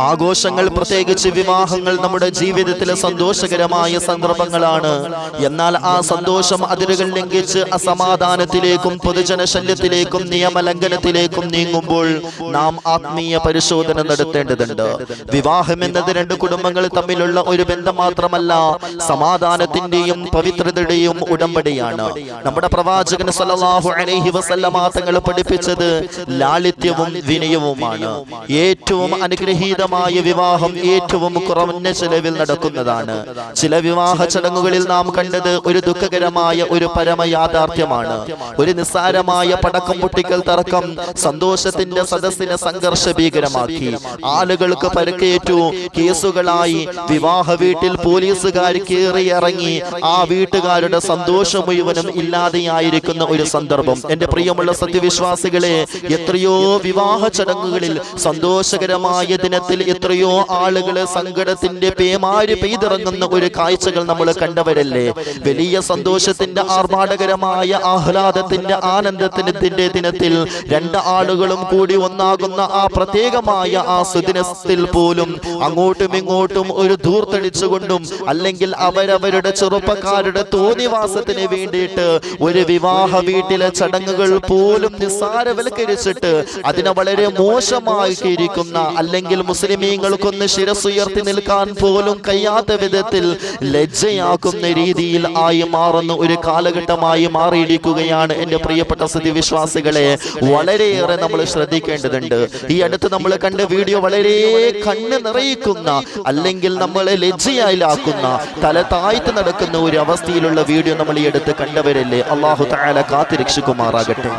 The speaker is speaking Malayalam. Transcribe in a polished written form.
ആഘോഷങ്ങൾ, പ്രത്യേകിച്ച് വിവാഹങ്ങൾ നമ്മുടെ ജീവിതത്തിലെ സന്തോഷകരമായ സന്ദർഭങ്ങളാണ്. എന്നാൽ ആ സന്തോഷം അതിരുകൾ ലംഘിച്ച് അസമാധാനത്തിലേക്കും പൊതുജനശല്യത്തിലേക്കും നിയമലംഘനത്തിലേക്കും നീങ്ങുമ്പോൾ നാം ആത്മീയ പരിശോധന നടത്തേണ്ടതുണ്ട്. വിവാഹം എന്നത് രണ്ട് കുടുംബങ്ങൾ തമ്മിലുള്ള ഒരു ബന്ധം മാത്രമല്ല, സമാധാനത്തിന്റെയും പവിത്രതയുടെയും ഉടമ്പടിയാണ്. നമ്മുടെ പ്രവാചകൻ സല്ലല്ലാഹു അലൈഹി വസല്ലമ തങ്ങൾ പഠിപ്പിച്ചത് ലാളിത്യവും വിനയവുമാണ്. ഏറ്റവും അനുഗ്രഹീത വിവാഹം ഏറ്റവും കുറഞ്ഞ ചെലവിൽ നടക്കുന്നതാണ്. ചില വിവാഹ ചടങ്ങുകളിൽ നാം കണ്ടത് ഒരു ദുഃഖകരമായ ഒരു പരമയാഥാർത്ഥ്യമാണ്. ഒരു നിസ്സാരമായ പടക്കം പൊട്ടിക്കൽ തർക്കം സന്തോഷത്തിന്റെ സദസ്സിനെ സംഘർഷ ഭീകരമാക്കി. ആളുകൾക്ക് പരിക്കേറ്റു, കേസുകളായി. വിവാഹ വീട്ടിൽ പോലീസുകാർ കയറിയിറങ്ങി ആ വീട്ടുകാരുടെ സന്തോഷം മുഴുവനും ഇല്ലാതെയായിരിക്കുന്ന ഒരു സന്ദർഭം. എന്റെ പ്രിയമുള്ള സത്യവിശ്വാസികളെ, എത്രയോ വിവാഹ ചടങ്ങുകളിൽ സന്തോഷകരമായ ദിനത്തിൽ എത്രയോ ആളുകള് സങ്കടത്തിന്റെ പേമാരി പെയ്തിറങ്ങുന്ന ഒരു കാഴ്ചകൾ നമ്മൾ കണ്ടവരല്ലേ. വലിയ സന്തോഷത്തിന്റെ ആർഭാടകരമായ ആഹ്ലാദത്തിന്റെ ആനന്ദത്തിന്റെ ദിനത്തിൽ രണ്ട് ആളുകളും കൂടി ഒന്നാകുന്ന ആ പ്രത്യേകമായ ആ സുദിനത്തിൽ പോലും അങ്ങോട്ടും ഇങ്ങോട്ടും ഒരു ധൂർത്തടിച്ചുകൊണ്ടും അല്ലെങ്കിൽ അവരവരുടെ ചെറുപ്പക്കാരുടെ തോന്നിവാസത്തിന് വേണ്ടിയിട്ട് ഒരു വിവാഹ വീട്ടിലെ ചടങ്ങുകൾ പോലും നിസ്സാരവൽക്കരിച്ചിട്ട് അതിനെ വളരെ മോശമാക്കിയിരിക്കുന്ന, അല്ലെങ്കിൽ മുസ്ലിമീങ്ങൾക്കൊന്ന് ശിരസുയർത്തി നിൽക്കാൻ പോലും കഴിയാത്ത വിധത്തിൽ ലജ്ജയാക്കുന്ന രീതിയിൽ ആയി മാറുന്ന ഒരു കാലഘട്ടമായി മാറിയിരിക്കുകയാണ്. എന്റെ പ്രിയപ്പെട്ട സത്യവിശ്വാസികളെ, വളരെയേറെ നമ്മൾ ശ്രദ്ധിക്കേണ്ടതുണ്ട്. ഈ അടുത്ത് നമ്മൾ കണ്ട വീഡിയോ വളരെ കണ്ണ് നിറയിക്കുന്ന, അല്ലെങ്കിൽ നമ്മളെ ലജ്ജയായിലാക്കുന്ന, തല താഴ്ത്തി നടക്കുന്ന ഒരു അവസ്ഥയിലുള്ള വീഡിയോ നമ്മൾ ഈ അടുത്ത് കണ്ടവരല്ലേ. അല്ലാഹു തആല കാത്തിരക്ഷിക്കുമാറാകട്ടെ.